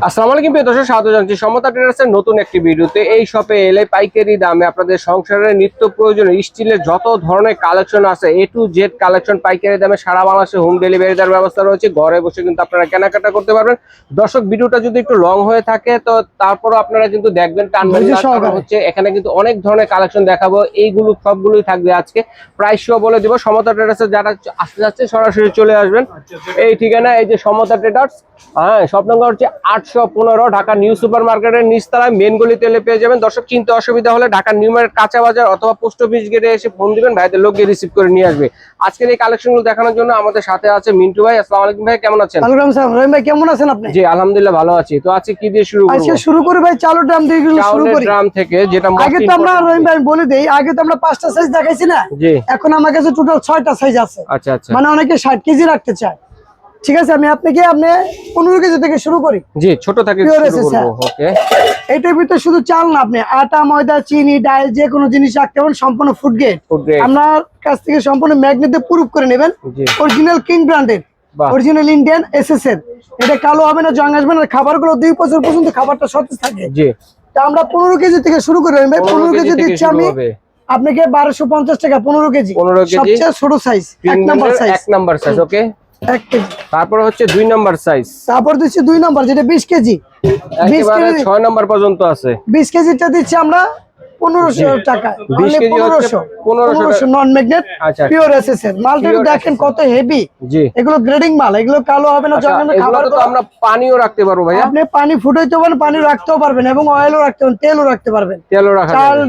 আসসালামু আলাইকুম প্রিয় দর্শক, স্বাগত জানাচ্ছি সমতা ট্রেডার্সের নতুন একটি ভিডিওতে। এই শপে এলে পাইকারি দামে আপনাদের সংসারের নিত্য প্রয়োজনীয় স্টিলের যত ধরনের কালেকশন আছে, এ টু জেড কালেকশন পাইকারি দামে সারা বাংলাদেশে হোম ডেলিভারি দেওয়ার ব্যবস্থা রয়েছে। ঘরে বসে কিন্তু আপনারা কেনাকাটা করতে পারবেন। দর্শক, ভিডিওটা যদি একটু লং হয়ে থাকে তো তারপরও আপনারা কিন্তু দেখবেন, টানবেন না। কারণ হচ্ছে এখানে কিন্তু অনেক ধরনের কালেকশন দেখাবো, এইগুলো সবগুলোই থাকবে আজকে। প্রাইসও বলে দিব। সমতা ট্রেডার্সে যারা আসতে যাচ্ছে সরাসরি চলে আসবেন। এই ঠিকানা, এই যে সমতা ট্রেডার্স, হ্যাঁ, শপ নম্বর হচ্ছে 815, ঢাকা নিউ সুপার মার্কেটের নিচতলায় মেন গলিতে এলে পেয়ে যাবেন। দর্শক, চিনতে অসুবিধা হলে ঢাকা নিউ মার্কেট কাঁচা বাজার অথবা পোস্ট অফিস গেটে এসে ফোন দিবেন, ভাইদের লোক গিয়ে রিসিভ করে নিয়ে আসবে। আজকের এই কালেকশনগুলো দেখানোর জন্য আমাদের সাথে আছে মিন্টু ভাই। আসসালামু আলাইকুম ভাই, কেমন আছেন? ওয়ালাইকুম আসসালাম। রহিম ভাই কেমন আছেন আপনি? জি আলহামদুলিল্লাহ ভালো আছি। তো আজকে কি দিয়ে শুরু করব? আজকে শুরু করি ভাই চালের ড্রাম দিয়ে শুরু করি। ড্রাম থেকে, যেটা আগে তো আমরা রহিম ভাই বলে দেই, আগে তো আমরা 5টা সাইজ দেখাইছি না। জি। এখন আমার কাছে টোটাল 6টা সাইজ আছে। আচ্ছা আচ্ছা। মানে অনেকে 60 কেজি রাখতে চায়। ঠিক আছে, আমি আপনি 15 কেজি থেকে শুরু করি। জি, ছোট থেকে শুরু করব। ওকে। এটার ভিতরে শুধু চাল না, আপনি আটা, ময়দা, চিনি, ডাল যে কোনো জিনিস রাখতে পারেন। সম্পূর্ণ ফুড গ্রেড। আপনার কাছ থেকে সম্পূর্ণ ম্যাগনেট দিয়ে প্রুফ করে নেবেন। অরিজিনাল কিং ব্র্যান্ডের, অরিজিনাল ইন্ডিয়ান এসএসএর। এটা কালো হবে না, জং আসবে না। খাবারগুলো 2 বছর পর্যন্ত খাবারটা সতেজ থাকে। জি। তা আমরা 15 কেজি থেকে শুরু করি ভাই। 15 কেজি দিচ্ছি আমি আপনাকে 1250 টাকা 15 কেজি। সবচেয়ে ছোট size, 1 number size. 1 number size. Okay. 1 কেজি। তারপর হচ্ছে 2 নাম্বার সাইজ। তারপর দিচ্ছি 2 নাম্বার, যেটা 20 কেজি। 20 কেজি 6 নাম্বার পর্যন্ত আছে। 20 কেজিটা দিচ্ছি আমরা 1500 টাকা। 20 কেজি হচ্ছে 1500 নন ম্যাগনেট পিওর এসএসএর। মালটা দেখেন কত হেভি। জি। এগুলো গ্রেডিং মাল, এগুলো কালো হবে না, জং না। খাবার তো আমরা পানিও রাখতে পারবো ভাই। আপনি পানি ফুটাইতে পারেন, পানি রাখতেও পারবেন, এবং অয়েলও রাখতে পারবেন, তেলও রাখতে পারবেন। তেলও রাখা চাল,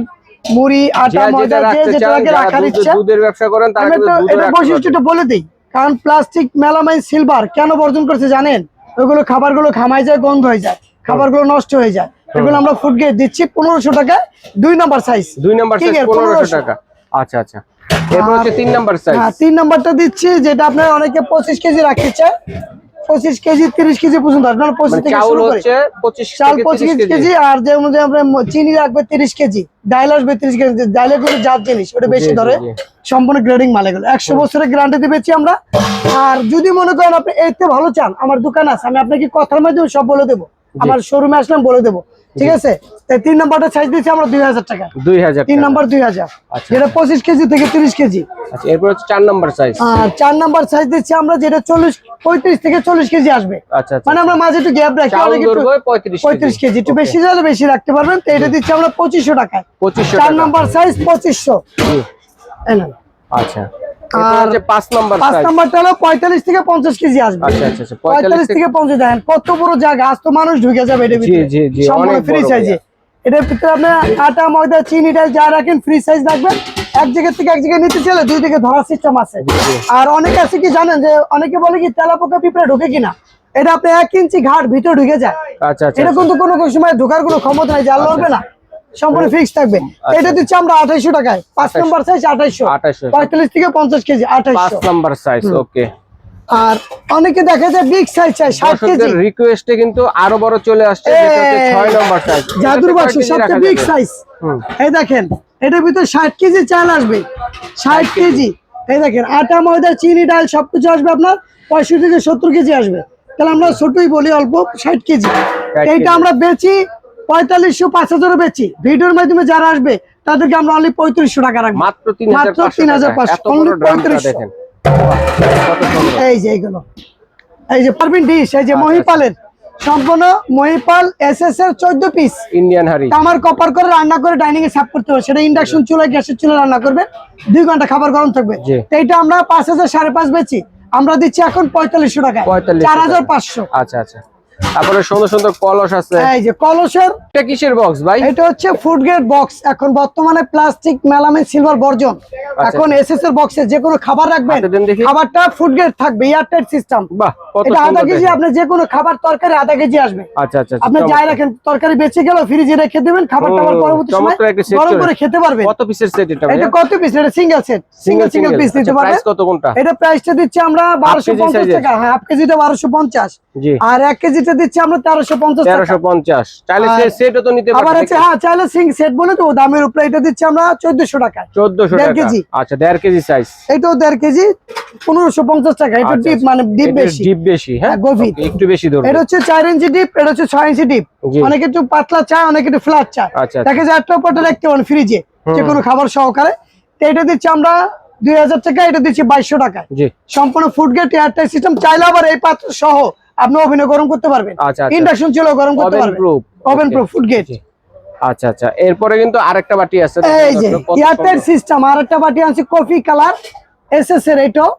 মুড়ি, আটা, ময়দা যেটা রাখার ইচ্ছা। দুধের ব্যবসা করেন তারা কিন্তু দুধ রাখতে পারবেন। বৈশিষ্ট্যটা বলে দেই, কারণ প্লাস্টিক, মেলামাইন, সিলভার কেন বর্জন করছে জানেন? ওগুলো খাবারগুলো ঘামায় যায়, গন্ধ হয়ে যায়, খাবারগুলো নষ্ট হয়ে যায়। এগুলো আমরা ফুড গ্রেড দিচ্ছি 1500 টাকা। 2 নাম্বার সাইজ। 2 নাম্বার সাইজ 1500 টাকা। আচ্ছা আচ্ছা। এরপর হচ্ছে 3 নাম্বার সাইজ। হ্যাঁ, 3 নাম্বারটা দিচ্ছি, যেটা আপনারা অনেকে 25 কেজি রাখতে চায়। 25 কেজি 30 কেজি পর্যন্ত। আপনারা 25 থেকে শুরু করে চাল 25 কেজি। আর যে মধ্যে আমরা চিনি রাখবে 30 কেজি, ডাল আসবে 30 কেজি। ডালের কিন্তু জাত জিনিস, ওটা বেশি ধরে। সম্পূর্ণ গ্রেডিং মাল এগুলো। 100 বছরের গ্যারান্টি দিবেছি আমরা। আর যদি মনে করেন আপনি এতে ভালো চান, আমার দোকান আছে, আমি আপনাকে কথার মাধ্যমে সব বলে দেবো। আমার শোরুমে আসলাম বলে দেবো। ঠিক আছে। 3 নাম্বারটা সাইজ দিচ্ছি আমরা 2000 টাকা। 2000। 3 নাম্বার 2000, যেটা 25 কেজি থেকে 30 কেজি। আচ্ছা, এরপর হচ্ছে 4 নাম্বার সাইজ। আর 4 নাম্বার সাইজ দিচ্ছি আমরা, যেটা 35 থেকে 40 কেজি আসবে। আচ্ছা। মানে আমরা মাঝে একটু গ্যাপ রাখি। অনেক 35 কেজি, একটু বেশি হলে বেশি রাখতে পারবেন। তো এটা দিচ্ছি আমরা 2500 টাকায়। 4 নাম্বার সাইজ 2500। আচ্ছা। আর 5 নাম্বারটা হলো 45 থেকে 50 কেজি আসবে। আচ্ছা আচ্ছা। 45 থেকে 50। দেখেন কত বড় জায়গা, আজ তো মানুষ ঢুকে যাবে এটার ভিতরে। জি জি, সম্পূর্ণ ফ্রি সাইজে। এটার ভিতরে আপনি আটা, ময়দা, চিনি, ডাল যা রাখেন ফ্রি সাইজ রাখবেন। এক জায়গা থেকে এক জায়গায় নিতে চাইলে 2 থেকে ধরার সিস্টেম আছে। আর অনেকে আছে কি জানেন, যে অনেকে বলে কি তেলাপোকা পিঁপড়া ঢুকে কিনা। এটা আপনি 1 ইঞ্চি ঘাট ভিতরে ঢুকে যায়। আচ্ছা আচ্ছা। এটা কিন্তু কোনো সময় ঢোকার কোনো ক্ষমতা নাই, জাল লড়বে না, সম্পূর্ণ ফিক্স থাকবে। এটা দিচ্ছি আমরা 2800 টাকায়। 5 নাম্বার সাইজ 2800। 45 থেকে 50 কেজি 2800। 5 নাম্বার সাইজ। ওকে। আর অনেকে দেখা যায় বিগ সাইজ চাই 60 কেজি। রিকোয়েস্টে কিন্তু আরো বড় চলে আসছে, যেটা হচ্ছে 6 নাম্বার সাইজ। জাদুর বাক্স সবচেয়ে বিগ সাইজ। এই দেখেন, এটার ভিতরে 60 কেজি চাল আসবে। 60 কেজি। এই দেখেন, আটা, ময়দা, চিনি, ডাল সবকিছু আসবে আপনার 65 থেকে 70 কেজি আসবে। তাহলে আমরা ছোটই বলি অল্প 60 কেজি। এইটা আমরা বেচি 4500, 5000 বেচি। ভিডিওর মাধ্যমে যারা আসবে তাদেরকে আমরা অনলি 3500 টাকা রাখবো। মাত্র 3500। অনলি 3500। এই যে এইগুলো, এই যে পারবিন ডিশ, এই যে মহিপালের সম্পূর্ণ মহিপাল এসএসএর 14 পিস ইন্ডিয়ান হাড়ি। তামার কপার করে রান্না করে ডাইনিং এ সার্ভ করতে হবে। সেটা ইন্ডাকশন চুলায়, গ্যাসের চুলায় রান্না করবে, 2 ঘন্টা খাবার গরম থাকবে। এইটা আমরা 5000, 5.5 বেচি। আমরা দিচ্ছি এখন 4500 টাকা। 4500। আচ্ছা আচ্ছা। তারপরে সুন্দর সুন্দর কলস আছে। এই যে কলসের, এটা কিসের বক্স ভাই? এটা হচ্ছে ফুড গ্রেড বক্স। এখন বর্তমানে প্লাস্টিক, মেলামাইন, সিলভার বর্জন। এখন এসএস এর বক্সে যে কোনো খাবার রাখবেন, খাবারটা ফুড গ্রেড থাকবে, এয়ারটাইট সিস্টেম। এটা আধা কেজি, আপনি যে কোনো খাবার তরকারি আধা কেজি আসবে। আচ্ছা আচ্ছা। আপনি যাই রাখেন, তরকারি বেঁচে গেল ফ্রিজে রেখে দিবেন, খাবারটা আবার পরবর্তী সময় গরম করে খেতে পারবেন। কত পিসের সেট এটা? এটা কত পিস? এটা সিঙ্গেল সেট, সিঙ্গেল পিস নিতে পারবেন। প্রাইস কত কোনটা? এটা প্রাইসটা দিচ্ছি আমরা 1250 টাকা। হ্যাঁ, হাফ কেজিটা 1250। আর 1 কেজিটা দিচ্ছি আমরা 1350 টাকা। 1350 চাইলে সেটও তো নিতে আবার পারবেন। আছে হ্যাঁ, চাইলে সিং সেট বলে তো দামের উপরে এটা দিচ্ছি আমরা 1400 টাকা। 1400 টাকা। কেজি। আচ্ছা 1.5 কেজি সাইজ। এটাও 1.5 কেজি 1550 টাকা। এটা ডিপ মানে ডিপ বেশি। ডিপ বেশি হ্যাঁ, গভীর একটু বেশি ধরবে। এটা হচ্ছে 4 ইঞ্চি ডিপ, এটা হচ্ছে 6 ইঞ্চি ডিপ। অনেকে একটু পাতলা চায়, অনেকে একটু ফ্ল্যাট চায়। দেখে যে একটা উপরটা রাখতে পারেন ফ্রিজে যে কোনো খাবার সহকারে। তো এটা দিচ্ছি আমরা 2000 টাকা, এটা দিচ্ছি 2200 টাকা। জি সম্পূর্ণ ফুড গ্রেড এয়ারটাইট সিস্টেম। চাইলে আবার এই পাত্র সহ আপনি ওভেনে গরম করতে পারবেন। ইন্ডাকশন চুলো গরম করতে পারবেন। Oven proof food grade. আচ্ছা আচ্ছা, এরপরে কিন্তু আরেকটা বাটি আছে, এই যে এয়ারটাইট সিস্টেম। আরেকটা বাটি আছে কফি কালার এসএস এর। এটাও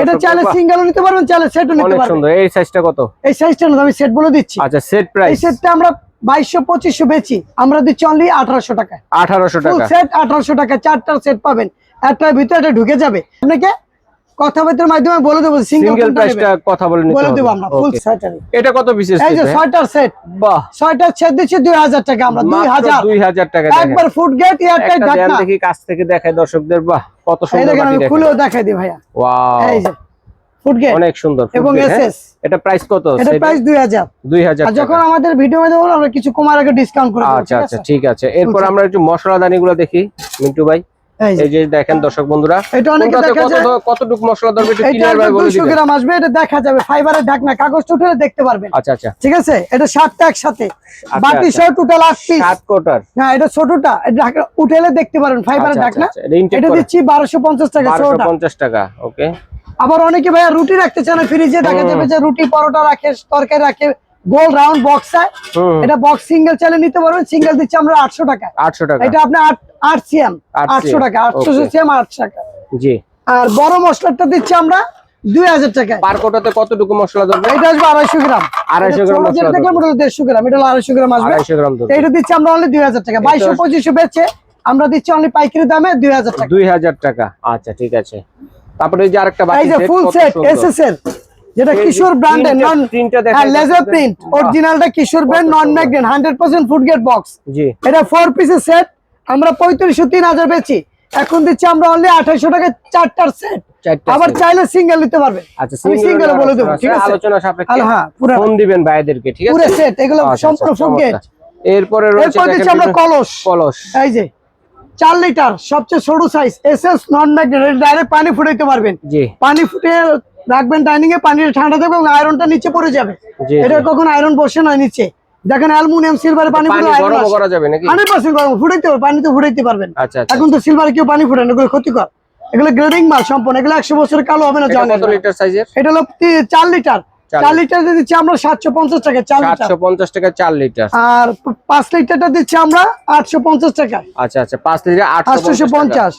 এটা চাইলে সিঙ্গেলও নিতে পারবেন, চাইলে সেটও নিতে পারবেন। সুন্দর। এই সাইজটা কত? এই সাইজটা আমি সেট বলে দিচ্ছি। আচ্ছা সেট প্রাইস। এই সেটটা আমরা 2200-2500 বেচি, আমরা দিচ্ছি অনলি 1800 টাকা। 1800 টাকা সেট 1800 টাকা। 4টা সেট পাবেন, একটার ভিতরে এটা ঢুকে যাবে। আপনাকে কথাবার্তার মাধ্যমে বলে দেবো সিঙ্গেল প্রাইসটা কথা বলে নিতে বলে দেব আমরা ফুল সেট। এটা কত পিসের এই যে 6টার সেট। বাহ, 6টার সেট দিচ্ছি 2000 টাকা। আমরা 2000 টাকা একবার ফুড গেট এয়ারটাইট ঢাকনা। দেখি কাছ থেকে দেখাই দর্শকদের। বাহ কত সুন্দর বাটি। দেখেন, আমি খুলেও দেখাই দিই ভাইয়া। ওয়াও, এই যে ফুড গেট অনেক সুন্দর এবং এসএস। এটা প্রাইস কত? এটা প্রাইস 2000 আর যখন আমাদের ভিডিও মধ্যে বলবো আমরা কিছু কমার আগে ডিসকাউন্ট করে দেব। আচ্ছা আচ্ছা ঠিক আছে। এরপর আমরা একটু মশলাদানিগুলো দেখি মিন্টু ভাই। এই যে দেখেন দর্শক বন্ধুরা, এটা অনেকে দেখা যায় কতটুকু মশলা ধরবে একটু ক্লিয়ার ভাবে বলে দিবেন। 200 গ্রাম আসবে, এটা দেখা যাবে ফাইবারের ঢাকনা, কাগজ উঠলে দেখতে পারবেন। আচ্ছা আচ্ছা ঠিক আছে। এটা 7টা একসাথে, বাকি সব টোটাল 8 পিস। 7 কোটার। হ্যাঁ এটা ছোটটা, এটা ঢাকনা উঠলে দেখতে পারবেন ফাইবারের ঢাকনা। এটা দিচ্ছি 1250 টাকা। 1250 টাকা। ওকে। আবার অনেকে ভাইয়া রুটি রাখতে চান ফ্রিজে, দেখা যাবে যে রুটি পরোটা রাখে, তরকারি রাখে, গোল রাউন্ড বক্স। এটা বক্স সিঙ্গেল চাইলে নিতে পারবেন। সিঙ্গেল দিচ্ছি আমরা 800 টাকা। 800 টাকা। এটা আপনি 8 সিএম 800 টাকা। 800 সিএম 800 টাকা। জি। আর বড় মশলাটা দিচ্ছি আমরা 2000 টাকা। পার কোটাতে কতটুকু মশলা ধরবে? এটা আসবে 250 গ্রাম। 250 গ্রাম মশলা দেখলাম ওটা 150 গ্রাম, এটা 250 গ্রাম আসবে। 250 গ্রাম ধরবে। এটা দিচ্ছি আমরা অনলি 2000 টাকা। 2200-2500 বেচে আমরা দিচ্ছি অনলি পাইকারি দামে 2000 টাকা। 2000 টাকা। আচ্ছা ঠিক আছে। তারপরে এই যে আরেকটা বাটি সেট, এই যে ফুল সেট এসএস এর, যেটা কিশোর ব্র্যান্ডের নন লেজার প্রিন্ট, অরিজিনালটা Kishore brand, non magnet, 100% food grade box. জি। এটা 4 পিসের সেট, আমরা 3500-3000 বেচি, এখন দিচ্ছি আমরা অনলি 2800 টাকা 4টার সেট। আবার চাইলে সিঙ্গেল নিতে পারবেন। আচ্ছা আমি সিঙ্গেল বলে দেব। ঠিক আছে, আলোচনা সাপেক্ষে হ্যাঁ পুরো ফোন দিবেন ভাইদেরকে। ঠিক আছে, পুরো সেট এগুলো সম্পূর্ণ ফুড গ্রেড। এরপরে রয়েছে দিচ্ছি আমরা কলস। কলস এই যে 4 লিটার সবচেয়ে ছোট সাইজ, এসএস নন ম্যাগনেট, ডাইরেক্ট পানি ফুটাইতে পারবেন। জি। পানি ফুটে রাখবেন ডাইনিং এ, পানি ঠান্ডা থাকবে এবং আয়রনটা নিচে পড়ে যাবে। এটা কখন আয়রন বসে না নিচে, দেখেন অ্যালুমিনিয়াম সিলভারে পানি ফুটে আয়রন গরম করা যাবে নাকি? 100% গরম ফুটাইতে পারবেন, পানিতে ফুটাইতে পারবেন। আচ্ছা আচ্ছা। এখন তো সিলভারে কেউ পানি ফুটায় না, এগুলো ক্ষতিকর। এগুলো গ্রেডিং মাল সম্পূর্ণ, এগুলো 100 বছরের কালো হবে না। কত লিটার সাইজের? এটা হলো 4 লিটার। 4 লিটার দিচ্ছি আমরা 750 টাকা। 750 টাকা 4 লিটার। আর 5 লিটারটা দিচ্ছি আমরা 850 টাকা। আচ্ছা আচ্ছা, 5 লিটার 850।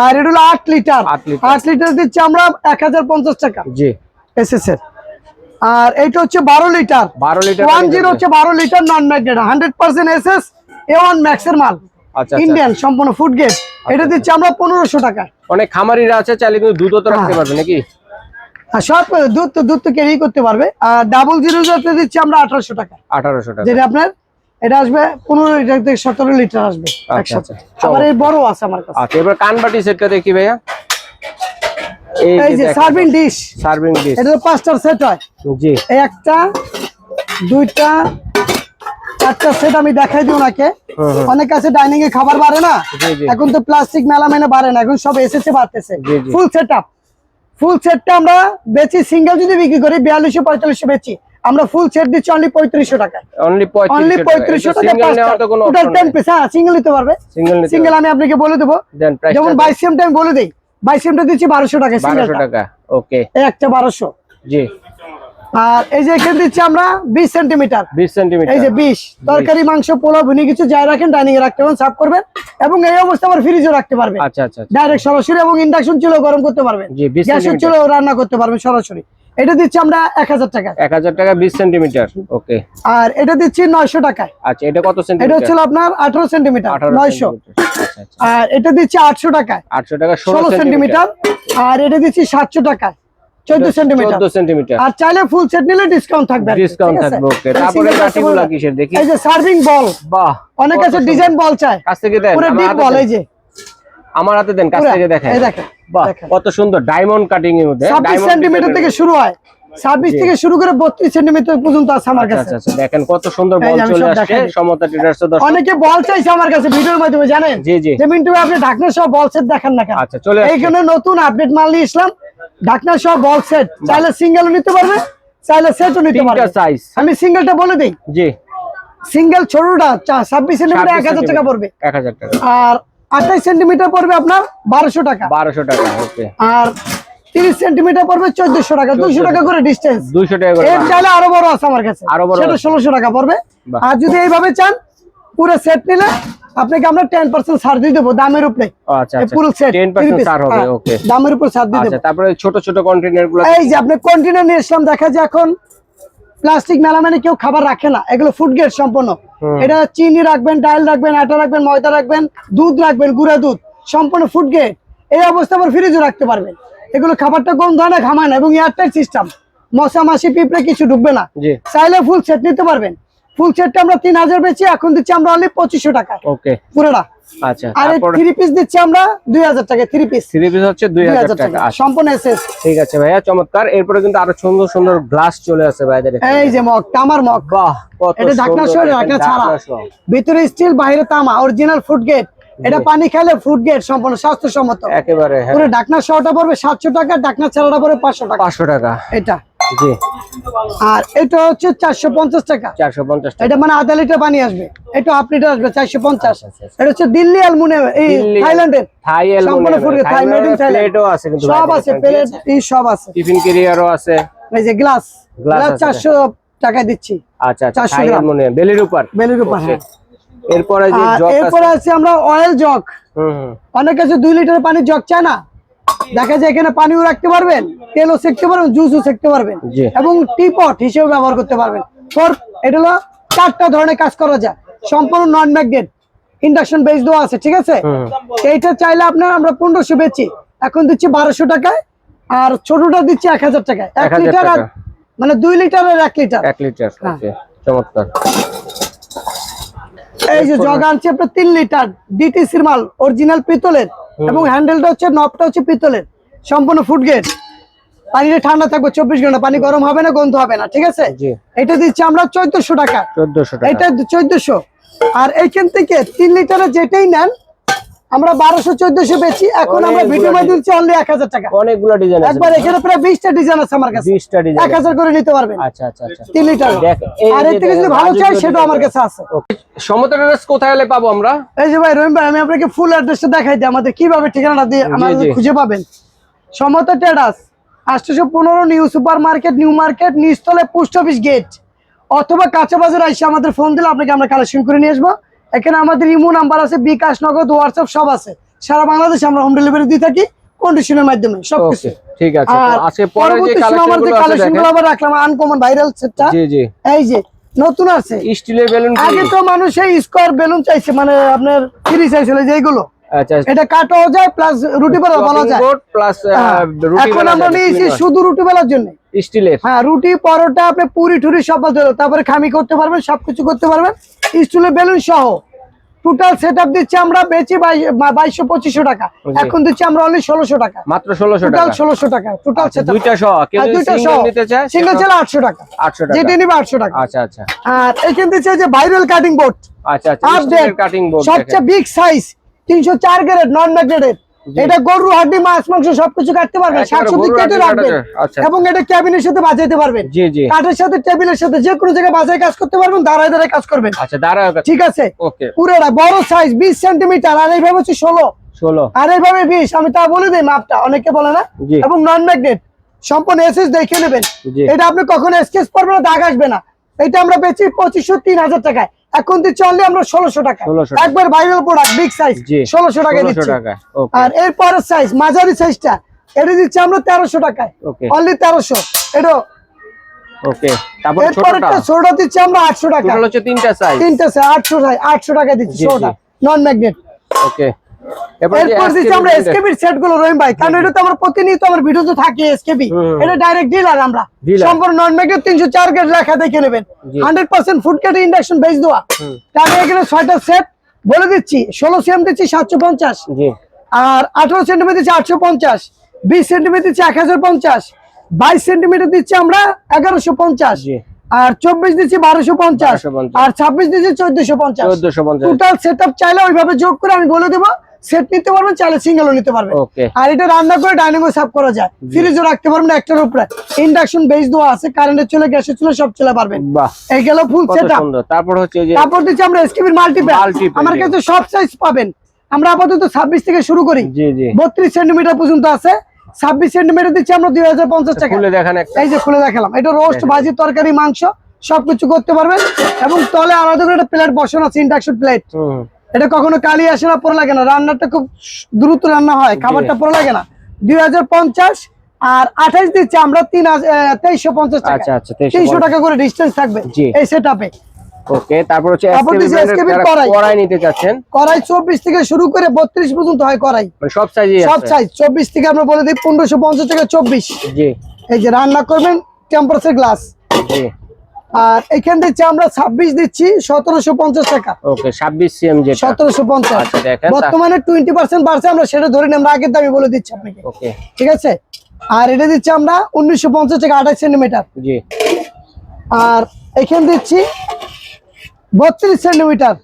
আর এটা হলো 8 লিটার। 8 লিটার দিচ্ছি আমরা 1050 টাকা। জি। এসএস এর। আর এটা হচ্ছে 12 লিটার। 12 লিটার 10 হচ্ছে 12 লিটার নন ম্যাগনেট, 100% এসএস A1 ম্যাক্স এর মাল। আচ্ছা ইন্ডিয়ান সম্পূর্ণ ফুড গ্রেড। এটা দিচ্ছি আমরা 1500 টাকা। অনেক খামারিরা আছে, চাইলে কিন্তু দুধও তো রাখতে পারবে নাকি? আর সব দুধ তো ক্যারি করতে পারবে। আর 000 দিচ্ছি আমরা 1800 টাকা। 1800 টাকা। যেটা আপনার এটা আসবে 15 লিটার থেকে 17 লিটার আসবে একসাথে। আবার এই বড় আছে আমার কাছে। আচ্ছা, এবার কানবাটি সেটটা দেখি ভাইয়া। এই যে সার্ভিং ডিশ। Serving dish. এটা 5টার সেট হয়। জি। একটা, দুইটা, 4টা সেট আমি দেখাই দিই ওনাকে। অনেক কাছে ডাইনিং এ খাবার বাড়ে না, এখন তো প্লাস্টিক মেলামেনে বাড়ে না, এখন সব এসেছে বাড়তেছে। Full setup. ফুল সেটটা আমরা বেচি, সিঙ্গেল যদি বিক্রি করি 4200-4500 বেচি, আমরা ফুল সেট দিচ্ছি অনলি 3500 টাকা। অনলি 3500 টাকা। সিঙ্গেল নেওয়ার তো কোনো অপশন নেই। 10 পিস। হ্যাঁ সিঙ্গেল নিতে পারবে। সিঙ্গেল আমি আপনাকে বলে দেব। যেমন 22 সিএম আমি বলে দেই, 22 সিএমটা দিচ্ছি 1200 টাকা। 1200 টাকা। ওকে। একটা 1200। জি। আর এই যে এখানে দিচ্ছি আমরা 20 সেন্টিমিটার। 20 সেন্টিমিটার। এই যে 20 তরকারি মাংস পোলাও ভুনি কিছু যাই রাখেন ডাইনিং এ রাখতে পারবেন, সার্ভ করবেন, এবং এই অবস্থা আবার ফ্রিজে রাখতে পারবেন। আচ্ছা আচ্ছা। ডাইরেক্ট সরাসরি, এবং ইন্ডাকশন চুলো গরম করতে পারবেন, গ্যাসের চুলো রান্না করতে পারবেন সরাসরি। এটা দিচ্ছি আমরা 1000 টাকা। 1000 টাকা 20 সেন্টিমিটার। ওকে। আর এটা দিচ্ছি 900 টাকা। আচ্ছা, এটা কত সেন্টিমিটার? এটা হচ্ছে আপনার 18 সেন্টিমিটার 900। আচ্ছা আচ্ছা। আর এটা দিচ্ছি 800 টাকা। 800 টাকা 16 সেন্টিমিটার। আর এটা দিচ্ছি 700 টাকা 14 সেন্টিমিটার। 14 সেন্টিমিটার। আর চাইলে ফুল সেট নিলে ডিসকাউন্ট থাকবে। ডিসকাউন্ট থাকবে। ওকে। তারপরে বাটিগুলো কিসের দেখি? এই যে সার্ভিং বল। বাহ, অনেক আছে ডিজাইন বল চায়, কাছ থেকে দেন। পুরো ডিপ বল। এই যে আমার হাতে দেন, কাছ থেকে দেখেন। এই দেখেন। বাহ, কত সুন্দর ডায়মন্ড কাটিং এর মধ্যে। 26 সেন্টিমিটার থেকে শুরু হয়। 26 থেকে শুরু করে 32 সেন্টিমিটার পর্যন্ত আছে আমার কাছে। আচ্ছা দেখেন কত সুন্দর বল চলে আসছে সমতা ট্রেডার্স এর দর্শক। অনেকে বল চাইছে আমার কাছে ভিডিওর মাধ্যমে, জানেন জি যে মিন্টু ভাই আপনি ঢাকনা সহ বল সেট দেখান না কেন। আচ্ছা চলে আসছে এইখানে নতুন আপডেট মাল নিয়ে আসলাম, ঢাকনা সহ বল সেট, চাইলে সিঙ্গেলও নিতে পারবে, চাইলে সেটও নিতে পারবে। তিনটা সাইজ আমি সিঙ্গেলটা বলে দেই, জি সিঙ্গেল ছোটটা 26 সেন্টিমিটার 1000 টাকা পড়বে, 1000 টাকা। আর 28 সেন্টিমিটার পড়বে আপনার 1200 টাকা, 1200 টাকা। ওকে। আর 30 সেন্টিমিটার পড়বে 1400 টাকা, 200 টাকা করে ডিসটেন্স, 200 টাকা করে। এর চাইলে আরো বড় আছে আমার কাছে, আরো বড় সেটা 1600 টাকা পড়বে। আর যদি এইভাবে চান পুরো সেট নিলে আপনাকে আমরা 10% ছাড় দিয়ে দেবো দামের উপরে। আচ্ছা এই পুরো সেট 10% ছাড় হবে। ওকে, দামের উপর ছাড় দিয়ে দেবো। আচ্ছা তারপরে ছোট ছোট কন্টেইনার গুলো, এই যে আপনি কন্টেইনার নিয়ে আসলাম, দেখা যায় এখন প্লাস্টিক মেলামানে কেউ খাবার রাখে না, এগুলো ফুড গ্রেড সম্পূর্ণ। এটা চিনি রাখবেন, ডাল রাখবেন, আটা রাখবেন, ময়দা রাখবেন, দুধ রাখবেন, গুঁড়া দুধ, সম্পূর্ণ ফুড গ্রেড। এই অবস্থা আবার ফ্রিজে রাখতে পারবেন। এগুলো খাবারটা গন্ধ হয় না, ঘামায় না, এবং এয়ারটাইট সিস্টেম, মশা মাছি পিঁপড়ে কিছু ঢুকবে না। চাইলে ফুল সেট নিতে পারবেন। ফুল সেটটা আমরা 3000 বেচি, এখন দিচ্ছি আমরা অনলি 2500 টাকা। ওকে, পুরোটা। আচ্ছা, আর 3 পিস দিচ্ছি আমরা 2000 টাকা। 3 পিস হচ্ছে 2000 টাকা সম্পূর্ণ এসএস। ঠিক আছে ভাইয়া, চমৎকার। এরপরে কিন্তু আরো সুন্দর সুন্দর গ্লাস চলে আসে ভাইদের। এই যে মগ, তামার মগ, বাহ কত সুন্দর। এটা ঢাকনা সহ, ঢাকনা ছাড়া, ভিতরে স্টিল, বাইরে তামা, অরিজিনাল ফুড গ্রেড। এটা পানি খাইলে ফুড গ্রেড, সম্পূর্ণ স্বাস্থ্যসম্মত একেবারে। পুরো ঢাকনা সহটা পড়বে 700 টাকা, ঢাকনা ছাড়াটা পড়বে 500 টাকা। 500 টাকা এটা, জি। আর এটা হচ্ছে 450 টাকা। 450 টাকা, এটা মানে আধা লিটার পানি আসবে, এটা হাফ লিটার আসবে 450। এটা হচ্ছে দিল্লি অ্যালুমিনিয়াম, এই থাইল্যান্ডের Thai aluminium, food grade, Thai made in Thailand. প্লেটও আছে কিন্তু, সব আছে, প্লেট এই সব আছে, টিফিন ক্যারিয়ারও আছে। এই যে গ্লাস 400 টাকা দিচ্ছি। আচ্ছা, 400 গ্রাম অ্যালুমিনিয়াম, বেলির উপর, বেলির উপর। হ্যাঁ, এরপরে যে জগ আছে, এরপরে আছে আমরা অয়েল জগ। অনেক কাছে 2 লিটার পানি জগ চায় না, দেখা যায় এখানে পানিও রাখতে পারবেন, তেলও সেকতে পারবেন, জুসও সেকতে পারবেন, এবং টিপট হিসেবে ব্যবহার করতে পারবেন। এটা হলো 4টা ধরনের কাজ করা যায়, সম্পূর্ণ নন ম্যাগনেট, ইন্ডাকশন বেস দেওয়া আছে, ঠিক আছে। এইটা চাইলে আপনার আমরা 1500 বেচি, এখন দিচ্ছি 1200 টাকায়। আর ছোটটা দিচ্ছি 1000 টাকায়। 1 লিটার, মানে 2 লিটারের 1 লিটার। 1 লিটার, ওকে, চমৎকার। এই যে জগ আনছে আপনার 3 লিটার, ডিটিসির মাল, অরিজিনাল পিতলের, এবং হ্যান্ডেলটা হচ্ছে, নবটা হচ্ছে পিতলের, সম্পূর্ণ ফুড গ্রেড। পানিটা ঠান্ডা থাকবে 24 ঘন্টা, পানি গরম হবে না, গন্ধ হবে না, ঠিক আছে। এটা দিচ্ছি আমরা 1400 টাকা। 1400 টাকা, এটা 1400। আর এইখান থেকে 3 লিটারের যেটাই নেন আমরা 1200 1400 বেচি, এখন আমরা ভিডিও মাধ্যমে দিচ্ছি অনলি 1000 টাকা। অনেকগুলো ডিজাইন আছে, একবার এখানে প্রায় 20টা ডিজাইন আছে আমার কাছে, 20টা ডিজাইন 1000 করে নিতে পারবেন। আচ্ছা আচ্ছা আচ্ছা, 3 লিটার। আর এর থেকে যদি ভালো চাই সেটা আমার কাছে আছে। সমতা ট্রেডার্স কোথায় এলে পাবো আমরা? এই যে ভাই রহিম ভাই, আমি আপনাকে ফুল অ্যাড্রেসটা দেখাই দিই, আমাদের কিভাবে ঠিকানাটা দিয়ে আমাদের খুঁজে পাবেন। Samata traders 815 new super market, new market, নিউস্থলে, পোস্ট অফিস গেট, অথবা কাঁচা বাজার এসে আমাদের ফোন দিলে আপনাকে আমরা কালেকশন করে নিয়ে আসবো। এখানে আমাদের ইমো নাম্বার আছে, বিকাশ, নগদ, হোয়াটসঅ্যাপ সব আছে। সারা বাংলাদেশে আমরা হোম ডেলিভারি দিয়ে থাকি কন্ডিশনের মাধ্যমে, সবকিছু ঠিক আছে। তো আজকে পরে যে কালেকশনগুলো আবার রাখলাম আনকমন ভাইরাল সেটটা। জি জি, এই যে নতুন আছে স্টিলের বেলুন। আগে তো মানুষ এই স্কয়ার বেলুন চাইছে, মানে আপনার 3 চাইছিল যেগুলো। আচ্ছা, এটা কাটাও যায়, প্লাস রুটি বেলা বলা যায়, প্লাস রুটি। এখন আমরা নিয়েছি শুধু রুটি বেলার জন্য স্টিলের। হ্যাঁ, রুটি, পরোটা, আপনি পুরি টুরি সব বলতে, তারপরে খামি করতে পারবেন, সবকিছু করতে পারবেন স্টিলের বেলুন সহ। টোটাল সেটআপ দিচ্ছি আমরা বেচি 2200-2500 টাকা, এখন দিচ্ছি আমরা অনলি 1600 টাকা, মাত্র 1600 টাকা। টোটাল 1600 টাকা টোটাল সেটআপ, দুইটা সহ। কেউ সিঙ্গেল নিতে চায়, সিঙ্গেল চাইলে 800 টাকা, 800 টাকা যেটা নিবে 800 টাকা। আচ্ছা আচ্ছা। আর এখান দিচ্ছে যে ভাইরাল কাটিং বোর্ড। আচ্ছা আচ্ছা, স্টিলের কাটিং বোর্ড, সবচেয়ে বিগ সাইজ, 304 গ্রেড, নন ম্যাগনেটেড। এটা গরু হাড্ডি, মাছ, মাংস সবকিছু কাটতে পারবেন, শাকসবজি কেটে রাখবেন, এবং এটা ক্যাবিনের সাথে বাজাইতে পারবেন। জি জি, কাঠের সাথে, টেবিলের সাথে, যে কোনো জায়গায় বাজায় কাজ করতে পারবেন, দাঁড়ায় দাঁড়ায় কাজ করবেন। আচ্ছা, দাঁড়ায়, ঠিক আছে। ওকে, পুরোটা বড় সাইজ 20 সেন্টিমিটার, আর এইভাবে হচ্ছে 16, আর এইভাবে 20। আমি তা বলে দিই মাপটা, অনেকে বলে না। এবং নন ম্যাগনেট, সম্পূর্ণ এসএস দেখে নেবেন। এটা আপনি কখনো স্কেচ করবেন না, দাগ আসবে না। এটা আমরা বেচি 2500-3000 টাকায়, এখন দিচ্ছি অনলি আমরা 1600 টাকা। একবার ভাইরাল প্রোডাক্ট, বিগ সাইজ, 1600 টাকায় দিচ্ছি। আর এর পরের সাইজ, মাঝারি সাইজটা, এটা দিচ্ছি আমরা 1300 টাকায়, অনলি 1300। এটা ওকে। তারপর ছোটটা, ছোটটা দিচ্ছি আমরা 800 টাকা। টোটাল হচ্ছে 3টা সাইজ, 800 টাকা দিচ্ছি ছোটটা, নন ম্যাগনেট। ওকে। এরপর দিচ্ছি আমরা এসকেবির সেট গুলো রহিম ভাই, কারণ এটা তো আমরা প্রতিনিয়ত আমার ভিডিওতে থাকে এসকেবি। এটা ডাইরেক্ট ডিলার আমরা, সম্পূর্ণ নন ম্যাগনেট, 304 গ্রেড লেখা দেখে নেবেন, 100% ফুড গ্রেড ইন্ডাকশন বেস দেওয়া। তাহলে এখানে 6টা সেট বলে দিচ্ছি। 16 সিএম দিচ্ছি 750, আর 18 সেন্টিমিটার দিচ্ছি 850, 20 সেন্টিমিটার দিচ্ছি 1050, 22 সেন্টিমিটার দিচ্ছি আমরা 1150, জি আর 24 দিচ্ছি 1250, 1250, আর 26 দিচ্ছি 1450। 1450 টোটাল সেটআপ চাইলে ওইভাবে যোগ করে আমি বলে দেবো, সেট নিতে পারবেন, চাইলে সিঙ্গেলও নিতে পারবেন। ওকে আর এটা রান্না করে ডাইনিং ও সার্ভ করা যায়, ফ্রিজও রাখতে পারবেন একটার উপরে। ইন্ডাকশন বেস দেওয়া আছে, কারেন্টের চুলা, গ্যাসের চুলা সব চলে পারবেন। বাহ এই গেল ফুল কত সেটআপ। সুন্দর। তারপর হচ্ছে এই যে তারপর দিচ্ছি আমরা এসকেবির মাল্টিপ্যাড। Multipad, আমার কাছে সব সাইজ পাবেন। আমরা আপাতত 26 থেকে শুরু করি, জি জি 32 সেন্টিমিটার পর্যন্ত আছে। 26 সেন্টিমিটার দিচ্ছি আমরা 2050 টাকা। খুলে দেখেন একটা। এই যে খুলে দেখালাম, এটা রোস্ট, ভাজি, তরকারি, মাংস সবকিছু করতে পারবেন। এবং তলে আলাদা করে একটা প্লেট বসানো আছে, ইন্ডাকশন প্লেট। এটা কখনো কালি আসে না, পরে লাগে না, রান্নাটা খুব দ্রুত রান্না হয়, খাবারটা পরে লাগে না। 2050 আর 28 দিচ্ছি আমরা 2350 টাকা। আচ্ছা আচ্ছা 300 টাকা করে ডিসটেন্স থাকবে জি। এই সেটআপে। ওকে তারপর হচ্ছে তারপর দিচ্ছি এসকেবি SKB কড়াই। কড়াই নিতে চাচ্ছেন, কড়াই 24 থেকে শুরু করে 32 পর্যন্ত হয় কড়াই, মানে সব সাইজই সব আছে। সাইজ। 24 থেকে আমরা বলে দিই 1550 টাকা 24। জি এই যে রান্না করবেন টেম্পারেচার গ্লাস। জি আর এখান দিচ্ছি আমরা 26 দিচ্ছি 1750 টাকা। ওকে 26 সিএম যেটা 1750। আচ্ছা দেখেন বর্তমানে 20% বাড়ছে, আমরা সেটা ধরে নিই, আমরা আগের দামই বলে দিচ্ছি আপনাকে, ওকে ঠিক আছে। আর এটা দিচ্ছি আমরা 1950 টাকা 28 সেন্টিমিটার। জি আর এখান দিচ্ছি 32 সেন্টিমিটার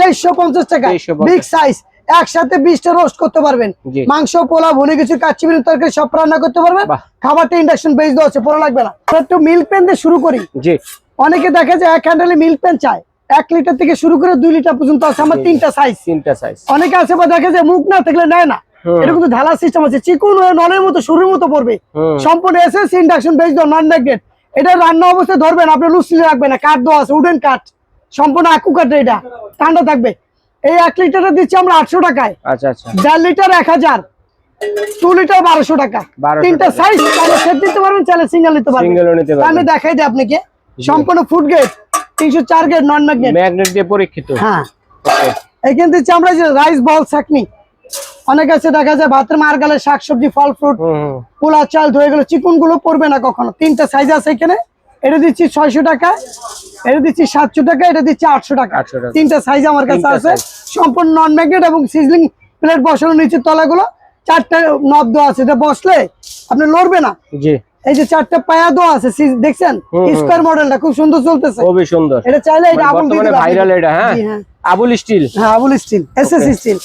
2350 টাকা, 2350 বিগ সাইজ। একসাথে 20টা রোস্ট করতে পারবেন, জি। মাংস, পোলা, ভুনে কিছু, কাচ্চি, বিন তরকারি সব রান্না করতে পারবেন। বাহ। খাবারটা ইন্ডাকশন বেস দেওয়া আছে, পোড়া লাগবে না। একটু মিল্ক প্যান দিয়ে শুরু করি। জি অনেকে দেখা যায় এক হ্যান্ডেলে মিল্ক প্যান চায়, 1 লিটার থেকে শুরু করে 2 লিটার পর্যন্ত আছে আমার, 3টা সাইজ। তিনটা সাইজ অনেকে আছে বা দেখা যায় মুখ না থাকলে নেয় না, এটা কিন্তু ঢালা সিস্টেম আছে, চিকুন হয়ে নলের মতো শুরুর মতো পড়বে। সম্পূর্ণ এসএস ইন্ডাকশন বেস দেওয়া, নন ম্যাগনেট। এটা রান্না অবস্থায় ধরবেন, আপনি লুসলি রাখবেন না, কাঠ দেওয়া আছে, উডেন কাঠ, সম্পূর্ণ আকু কাঠ, এটা ঠান্ডা থাকবে। এই 1 লিটারটা দিচ্ছি আমরা 800 টাকায়। আচ্ছা আচ্ছা 1.5 লিটার 1000, 2 লিটার 1200 টাকা। 1200 তিনটা টাকা। সাইজ, চাইলে সেট দিতে পারবেন, চাইলে সিঙ্গেল নিতে পারবেন। সিঙ্গেলও নিতে আমি পারবেন, দেখাই দিই আপনাকে, সম্পূর্ণ ফুড গ্রেড, 304 গ্রেড, নন ম্যাগনেট। ম্যাগনেট দিয়ে পরীক্ষিত। হ্যাঁ ওকে এখান দিচ্ছি আমরা যে রাইস বল চাটনি। অনেক আছে দেখা যায় ভাতের মার গালে শাকসবজি, ফল ফ্রুট, পোলা চাল ধুয়ে গেলে চিকুন গুলো পড়বে না কখনো। 3টা সাইজ আছে এখানে। এটা দিচ্ছি 600 টাকা, এটা দিচ্ছি 700 টাকা, এটা দিচ্ছি 800 টাকা। 800 টাকা। 3টা সাইজ আমার কাছে 3টা আছে, size। সম্পূর্ণ নন ম্যাগনেট এবং সিজলিং প্লেট বসানো, নিচের তলাগুলো 4টা নব দেওয়া আছে, এটা বসলে আপনি লড়বে না। জি এই যে 4টা পায়া দেওয়া আছে, দেখছেন স্কয়ার মডেলটা খুব সুন্দর চলতেছে। খুবই সুন্দর, এটা চাইলে এটা আবুল বর্তমানে ভাইরাল এটা। হ্যাঁ জি হ্যাঁ আবুল স্টিল, হ্যাঁ আবুল স্টিল, এসএস স্টিল।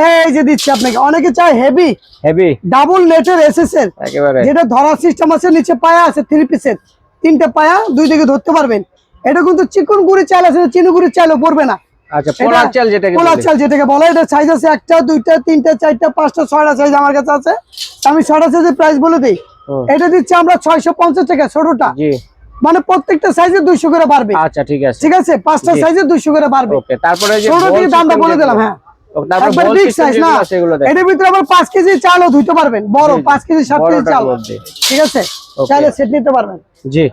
এই যে দিচ্ছি আপনাকে, অনেকে চায় হেভি হেভি ডাবল নেটের এসএস এর, একেবারে যেটা ধরার সিস্টেম আছে, নিচে পায়া আছে 3 পিসের, 3টা পায়া 2 দিকে ধরতে পারবেন। এটা কিন্তু চিকন গুড়ি চাল আছে, চিনি গুড়ি চালও পড়বে না। আচ্ছা পোলার চাল যেটাকে পোলার বলে। চাল যেটাকে বলে, এটা সাইজ আছে 1টা, 2টা, 3টা, 4টা, 5টা, 6টা সাইজ আমার কাছে আছে। আমি 6টা সাইজের প্রাইস বলে দিই। এটা দিচ্ছি আমরা 650 টাকা ছোটটা, জি মানে প্রত্যেকটা সাইজে 200 করে বাড়বে। আচ্ছা ঠিক আছে ঠিক আছে, 5টা সাইজে 200 করে বাড়বে। ওকে তারপরে যে ছোট দিয়ে দামটা বলে দিলাম। হ্যাঁ তারপর একবার বল বিগ সিস্টেম সাইজ না, যেগুলো আছে এগুলো দেখেন। এটার ভিতরে আবার 5 কেজি চালও ধুইতে পারবেন, বড় 5 কেজি 7 কেজি বড়টার চাল, মধ্যে। ঠিক আছে, Okay. চাইলে সেট নিতে পারবেন। জি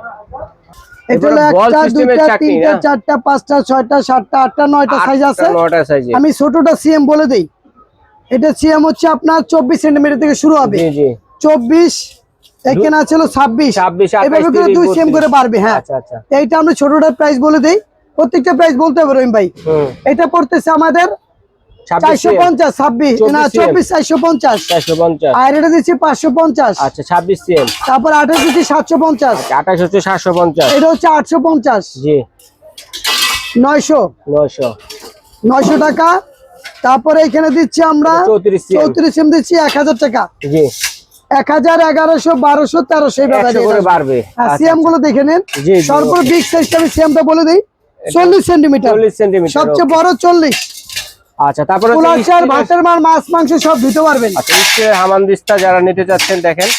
এটা হলো বল 1টা, সিস্টেমের 2টা, চাটনি 3টা, না? 4টা, 5টা, 6টা, 7টা, 8টা, 9টা সাইজ আছে। 9টা সাইজে। আমি ছোটটা সিএম বলে দেই। এটা সিএম হচ্ছে আপনার 24 সেন্টিমিটার থেকে শুরু হবে, জি জি 24, এখানে আছে হলো 26, 26, 28, এভাবে করে 2 সিএম করে বাড়বে। হ্যাঁ আচ্ছা আচ্ছা এইটা আমরা ছোটটার প্রাইস বলে দেই, প্রত্যেকটা প্রাইস বলতে হবে রহিম ভাই। এটা পড়তেছে আমাদের 450, 26 না 24, 450, 450 আর এটা দিচ্ছি 550। আচ্ছা 26 সিএম। তারপর 28 দিচ্ছি 750, 28 হচ্ছে 750। এটা হচ্ছে 850, জি 900 900 টাকা। তারপরে এখানে দিচ্ছি আমরা 34 সিএম। 34 সিএম দিচ্ছি 1000 টাকা, জি 1000, 1100, 1200, 1300 এইভাবে 100 করে বাড়বে। সিএম গুলো দেখে নেন। জি, জি, সর্বোচ্চ okay। বিগ সাইজটা আমি সিএমটা বলে দিই, 40 সেন্টিমিটার, 40 সেন্টিমিটার। সবচেয়ে বড় 40। আচ্ছা তারপরে পোলার চাল, ভাতের মার, মাছ, মাংস সব ধুতে পারবেন। আচ্ছা স্টিলের হামানদিস্তা যারা নিতে চাচ্ছেন দেখেন,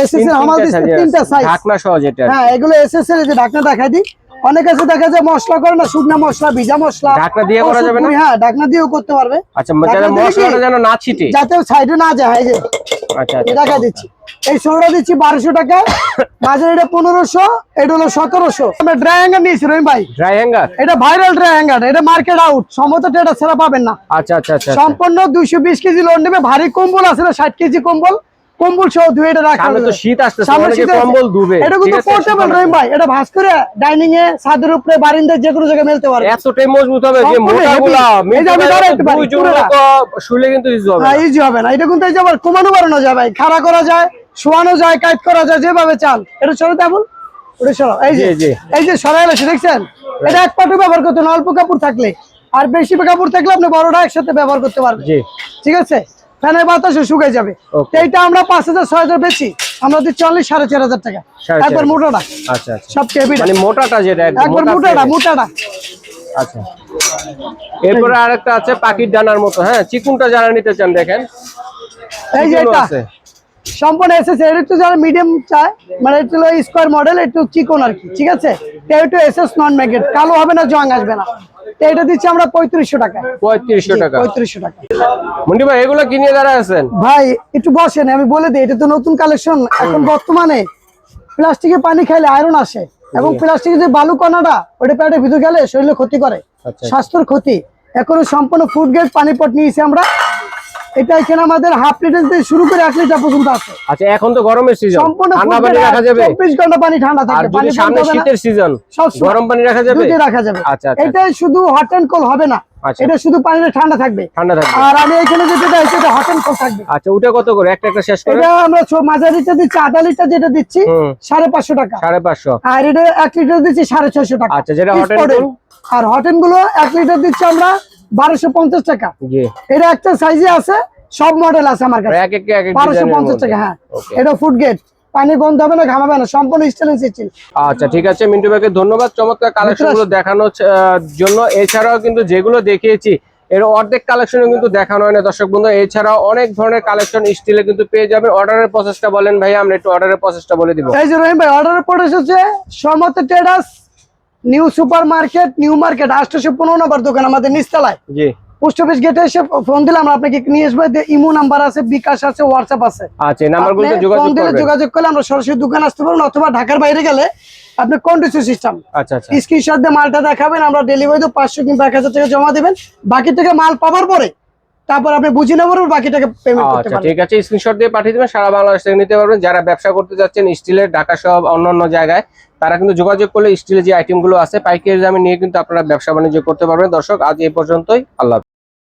এসএস এর আমাদের 3টা সাইজ। ঢাকনা সহ যেটা। হ্যাঁ এগুলো এসএস এর, যে ঢাকনা দেখাই দিই। অনেক আছে দেখা যায় মশলা করে না, শুকনা মশলা, ভিজা মশলা, ঢাকনা দিয়ে করা যাবে না? হ্যাঁ ঢাকনা দিয়েও করতে পারবে। আচ্ছা ঢাকনা যাতে দিলে মশলাটা কি? যেন না ছিটে। যাতে সাইডে না যায়। এই যে আচ্ছা এই আচ্ছা দেখা দিচ্ছি, এই ষোলোটা দিচ্ছি 1200 টাকা, মাঝের এটা 1500, এটা হলো 1700। আমরা ড্রাই হ্যাঙ্গার নিয়েছি রহিম ভাই, ড্রাই হ্যাঙ্গার। এটা ভাইরাল ড্রাই হ্যাঙ্গার, এটা মার্কেট আউট, সম্ভবত এটা ছাড়া পাবেন না। আচ্ছা আচ্ছা আচ্ছা সম্পূর্ণ 220 কেজি লোড নেবে। ভারী কম্বল আছে না, 60 কেজি কম্বল, কম্বল সহ ধুয়ে এটা রাখা সামনে তো যাবে। শীত আসতেছে, সামনে অনেকে শীত আসছে। কম্বল ধুবে। এটা কিন্তু পোর্টেবল রহিম ভাই, এটা ভাঁজ করে ডাইনিং এ, ছাদের উপরে, বারান্দায় যে কোনো জায়গায় মেলতে পারবে। এতটাই মজবুত হবে যে সম্পূর্ণ মোটাগুলা heavy। এই যে আমি দাঁড়াইতে পারি, দুই জন পুরোটা। মতো শুলে কিন্তু ইজি হবে না। ইজি হবে না, এটা কিন্তু এই যে আবার কমানো বাড়ানো যায় ভাই, খাড়া করা যায়, শোয়ানো যায়, কাজ করা যায়, যেভাবে চান। এটা সরো তেমন, ওটা সরো, এই যে সরাই গেছে দেখছেন। এটা এক পাটে ব্যবহার করতে না, অল্প কাপড় থাকলে। আর বেশি কাপড় থাকলে আপনি বড়টা একসাথে ব্যবহার করতে পারবেন। ঠিক আছে, ফ্যানের বাতাসে শুকিয়ে যাবে। এইটা আমরা 5,000-6,000 বেচি, আমরা দিচ্ছি অনলি 4,500 টাকা। একবার মোটাটা, আচ্ছা সবচেয়ে মানে মোটাটা, যেটা একবার মোটাটা। আচ্ছা, এরপরে আরেকটা আছে পাখির ডানার মতো, হ্যাঁ, চিকুনটা যারা নিতে চান দেখেন, এই যে এটা সম্পূর্ণ এসএস। এর একটু যারা মিডিয়াম চায়, মানে একটু স্কোয়ার মডেল, একটু চিকন আর কি। ঠিক আছে, একটু এসএস নন ম্যাগনেট, কালো হবে না, জং আসবে না। এটা দিচ্ছি আমরা 3500 টাকা। 3500 টাকা, 3500 টাকা। মন্ডি ভাই এগুলো কিনে যারা আছেন ভাই একটু বসেন, আমি বলে দিই, এটা তো নতুন কালেকশন। এখন বর্তমানে প্লাস্টিকে পানি খাইলে আয়রন আসে, এবং প্লাস্টিকের যে বালু কণাটা ওটা পেটের ভিতর গেলে শরীরে ক্ষতি করে, স্বাস্থ্যের ক্ষতি। এখন সম্পূর্ণ ফুড গ্রেড পানি পট নিয়েছি আমরা। এটা এখানে আমাদের হাফ লিটার থেকে শুরু করে 1 লিটার পর্যন্ত আছে। আচ্ছা, এখন তো গরমের সিজন, সম্পূর্ণ ঠান্ডা পানি রাখা যাবে, 24 ঘন্টা পানি ঠান্ডা থাকবে। আর যদি সামনে শীতের সিজন, গরম পানি রাখা যাবে, দুটোই রাখা যাবে। আচ্ছা, এটা শুধু হট এন্ড কোল্ড হবে না, এটা শুধু পানিটা ঠান্ডা থাকবে। আর আমি এখানে যেটা দিচ্ছি এটা হট এন্ড কোল্ড থাকবে। আচ্ছা, ওটা কত করে? একটা শেষ করে। এটা আমরা মাঝারিটা দিচ্ছি, আধা লিটার যেটা দিচ্ছি 550 টাকা। 550। আর এটা 1 লিটার দিচ্ছি 650 টাকা। আচ্ছা, যেটা হট এন্ড কোল্ড। আর হট এন্ড গুলো 1 লিটার দিচ্ছি আমরা 1250 টাকা। জি, এটা একটা সাইজে আছে, সব মডেল আছে আমার কাছে। এক 1250 টাকা। হ্যাঁ, এটা ফুড গ্রেড, পানি গন্ধ হবে না, ঘামাবে না, সম্পূর্ণ স্টেনলেস স্টিল। আচ্ছা, ঠিক আছে মিন্টু ভাইকে ধন্যবাদ চমৎকার কালেকশন গুলো দেখানোর জন্য। এছাড়াও কিন্তু যেগুলো দেখিয়েছি এর অর্ধেক কালেকশন কিন্তু দেখানো হয় না দর্শক বন্ধু। এছাড়াও অনেক ধরনের কালেকশন স্টিলে কিন্তু পেয়ে যাবেন। অর্ডারের প্রসেসটা বলেন ভাই, আমরা একটু অর্ডারের প্রসেসটা বলে দিব। এই যে রহিম ভাই, অর্ডারের প্রসেস হচ্ছে Samata traders, new super market, new market 815 নম্বর দোকান, আমাদের নিচতলায়। জি, পোস্ট অফিস গেটে এসে ফোন দিলে আমরা আপনাকে নিয়ে আসবো। ইমো নাম্বার আছে, বিকাশ আছে, হোয়াটসঅ্যাপ আছে। আচ্ছা, এই নাম্বারগুলোতে যোগাযোগ করলে আমরা সরাসরি দোকান আসতে পারবো, অথবা ঢাকার বাইরে গেলে আপনি কন্ডিশন সিস্টেম, আচ্ছা, স্ক্রিনশট দিয়ে মালটা দেখাবেন, আমরা ডেলিভারি তো 500 কিংবা 1000 টাকা জমা দিবেন। বাকি টাকা মাল পাওয়ার পরে তারপর আপনি বুঝে নেবেন, বাকি টাকা পেমেন্ট করতে পারবেন। ঠিক আছে, স্ক্রিনশট দিয়ে পাঠিয়ে দিবেন, সারা বাংলাদেশ থেকে নিতে পারবেন। যারা ব্যবসা করতে যাচ্ছেন স্টিলের, ঢাকা সহ অন্যান্য জায়গায়, তারা কিন্তু যোগাযোগ করলে স্টিলের যে আইটেম গুলো আছে পাইকারি দামে নিয়ে কিন্তু আপনারা ব্যবসা বাণিজ্য করতে পারবেন। দর্শক, আজ এই পর্যন্তই, আল্লাহ।